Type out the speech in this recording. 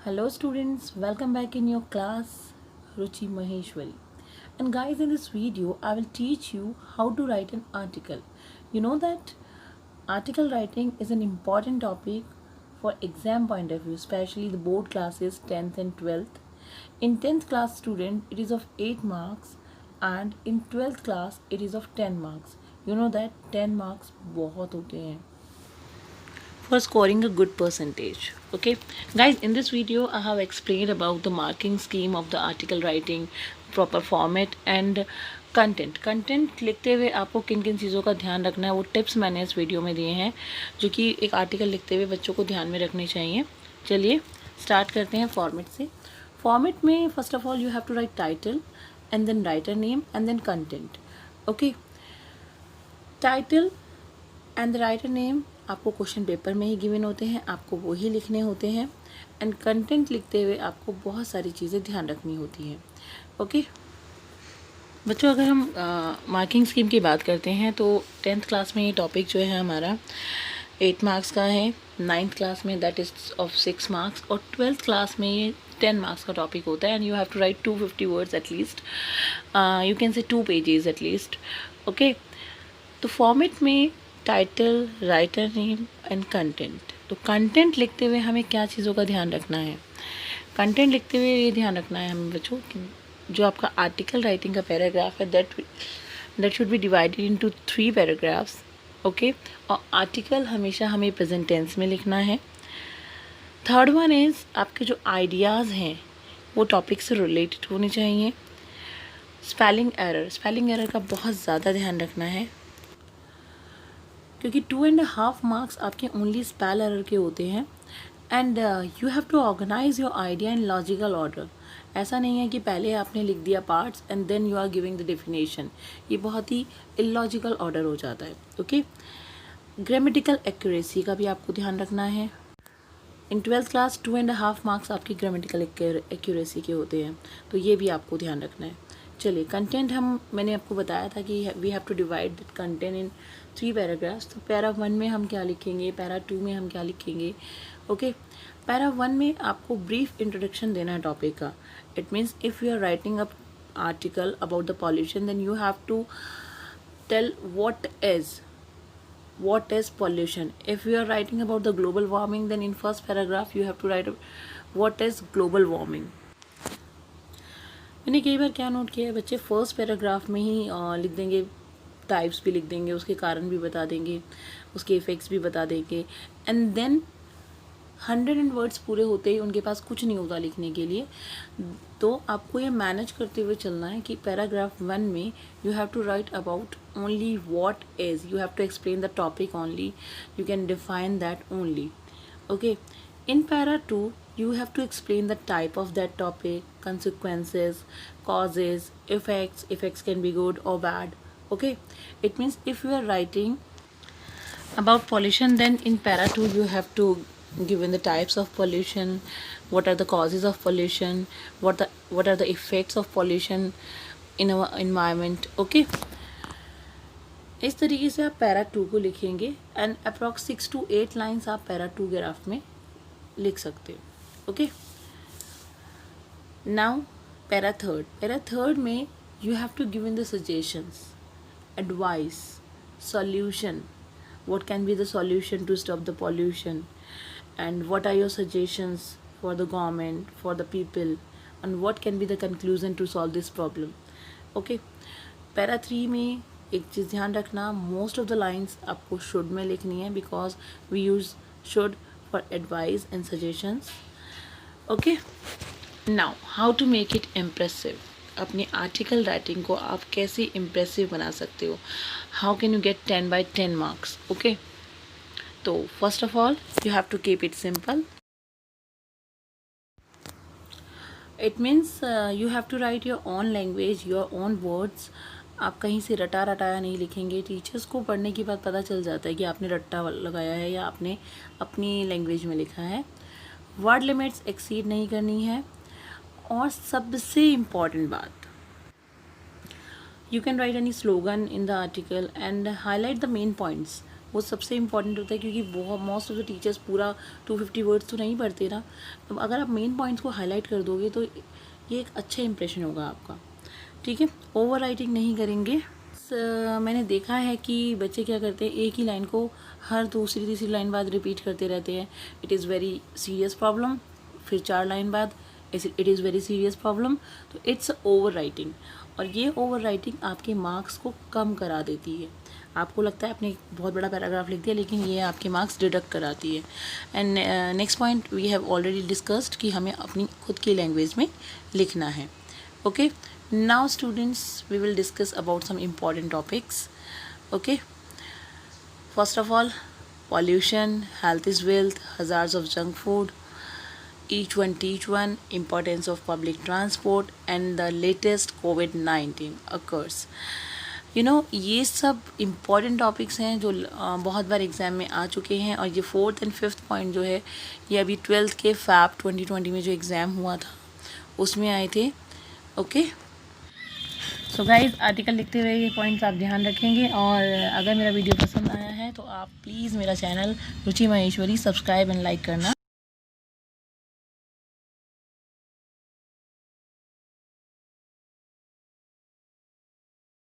Hello students, welcome back in your class Ruchi Maheshwari. And guys, in this video I will teach you how to write an article. You know that article writing is an important topic for exam point of view, especially the board classes 10th and 12th. In 10th class student it is of 8 marks and in 12th class it is of 10 marks. You know that 10 marks बहुत होते हैं for scoring a good percentage. Okay guys, in this video I have explained about the marking scheme of the article writing, proper format and content लिखते हुए आपको किन किन चीज़ों का ध्यान रखना है वो टिप्स मैंने इस वीडियो में दिए हैं जो कि एक आर्टिकल लिखते हुए बच्चों को ध्यान में रखने चाहिए। चलिए स्टार्ट करते हैं फॉर्मेट से। फॉर्मेट में first of all you have to write title and then writer name and then content. Okay, title and the writer name आपको क्वेश्चन पेपर में ही गिवन होते हैं, आपको वो ही लिखने होते हैं। एंड कंटेंट लिखते हुए आपको बहुत सारी चीज़ें ध्यान रखनी होती हैं। ओके बच्चों, अगर हम मार्किंग स्कीम की बात करते हैं तो 10th क्लास में ये टॉपिक जो है हमारा 8 मार्क्स का है, 9th क्लास में दैट इज़ ऑफ 6 मार्क्स और 12th क्लास में ये 10 मार्क्स का टॉपिक होता है। And you have to write 250 words at least, you can say 2 pages at least. Okay, तो फॉर्मेट में title, writer name and content. तो कंटेंट लिखते हुए हमें क्या चीज़ों का ध्यान रखना है? कंटेंट लिखते हुए ये ध्यान रखना है हमें बच्चों कि जो आपका आर्टिकल राइटिंग का पैराग्राफ है that should be divided into 3 paragraphs. Okay, और आर्टिकल हमेशा हमें प्रेजेंट टेंस में लिखना है। थर्ड वन इज़ आपके जो आइडियाज़ हैं वो टॉपिक से रिलेटेड होने चाहिए। स्पेलिंग एरर का बहुत ज़्यादा ध्यान रखना है क्योंकि 2.5 मार्क्स आपके ओनली स्पेल एरर के होते हैं। And you have to organise your idea in logical order. ऐसा नहीं है कि पहले आपने लिख दिया parts and then you are giving the definition, ये बहुत ही इलॉजिकल ऑर्डर हो जाता है। ओके, ग्रामेटिकल एक्यूरेसी का भी आपको ध्यान रखना है। इन 12th क्लास 2.5 मार्क्स आपकी ग्रामेटिकल एक्यूरेसी के होते हैं, तो ये भी आपको ध्यान रखना है। चलिए, कंटेंट मैंने आपको बताया था कि we have to divide that content in 3 paragraphs. तो पैरा 1 में हम क्या लिखेंगे, पैरा 2 में हम क्या लिखेंगे। ओके, पैरा 1 में आपको ब्रीफ इंट्रोडक्शन देना है टॉपिक का। It means if you are writing a article about the pollution then you have to tell what is pollution. If you are writing about the global warming then in first paragraph you have to write what is global warming. मैंने कई बार क्या note किया है बच्चे, first paragraph में ही लिख देंगे, types भी लिख देंगे, उसके कारण भी बता देंगे, उसके इफ़ेक्ट्स भी बता देंगे एंड देन 100 वर्ड्स पूरे होते ही उनके पास कुछ नहीं होता लिखने के लिए। तो आपको ये मैनेज करते हुए चलना है कि पैराग्राफ 1 में you have to write about only what is, you have to explain the topic only, you can define that only. Okay, in para 2 you have to explain the type of that topic, consequences, causes, effects can be good or bad. Okay, it means if you are writing about pollution then in para 2 you have to given the types of pollution, what are the causes of pollution, what are the effects of pollution in our environment. Okay, इस तरीके से आप para 2 को लिखेंगे and approx 6 to 8 lines आप para 2 graph में लिख सकते हो। ओके, नाउ पैरा थर्ड में you have to give in the suggestions, advice, solution, what can be the solution to stop the pollution and what are your suggestions for the government, for the people, and what can be the conclusion to solve this problem. Okay, para 3 में एक चीज़ ध्यान रखना, most of the lines आपको should में लिखनी है because we use should for advice and suggestions. Okay, now how to make it impressive. अपनी आर्टिकल राइटिंग को आप कैसे इम्प्रेसिव बना सकते हो, how can you get 10/10 marks. Okay, तो first of all you have to keep it simple. It means you have to write your own language, your own words. आप कहीं से रटा रटाया नहीं लिखेंगे. टीचर्स को पढ़ने के बाद पता चल जाता है कि आपने रट्टा लगाया है या आपने अपनी लैंग्वेज में लिखा है. वर्ड लिमिट्स एक्सीड नहीं करनी है. और सबसे इम्पॉर्टेंट बात, you can write any slogan in the article and highlight the main points. वो सबसे इम्पॉर्टेंट होता है, क्योंकि बहुत मोस्ट ऑफ द टीचर्स पूरा 250 वर्ड्स तो नहीं पढ़ते ना। तो अगर आप मेन पॉइंट्स को हाईलाइट कर दोगे तो ये एक अच्छा इंप्रेशन होगा आपका, ठीक है। ओवर राइटिंग नहीं करेंगे। मैंने देखा है कि बच्चे क्या करते हैं, एक ही लाइन को हर दूसरी तीसरी लाइन बाद रिपीट करते रहते हैं। It is very serious problem. फिर 4 लाइन बाद it is very serious problem. तो इट्स ओवर राइटिंग, और ये ओवर राइटिंग आपके मार्क्स को कम करा देती है। आपको लगता है आपने एक बहुत बड़ा पैराग्राफ लिख दिया, लेकिन ये आपके मार्क्स डिडक्ट कराती है। And next point we have already discussed कि हमें अपनी खुद की लैंग्वेज में लिखना है। Okay, now students we will discuss about some important topics. Okay, first of all, pollution, health is wealth, hazards of junk food, each one teach one, importance of public transport, and the latest COVID-19 occurs. ये सब important topics हैं जो बहुत बार exam में आ चुके हैं, और ये 4th and 5th पॉइंट जो है ये अभी 12th के फैब 2020 में जो एग्ज़ाम हुआ था उसमें आए थे। ओके, सो गाइज आर्टिकल लिखते हुए ये पॉइंट्स आप ध्यान रखेंगे, और अगर मेरा वीडियो पसंद आया है तो आप प्लीज़ मेरा channel Ruchi Maheshwari subscribe and like करना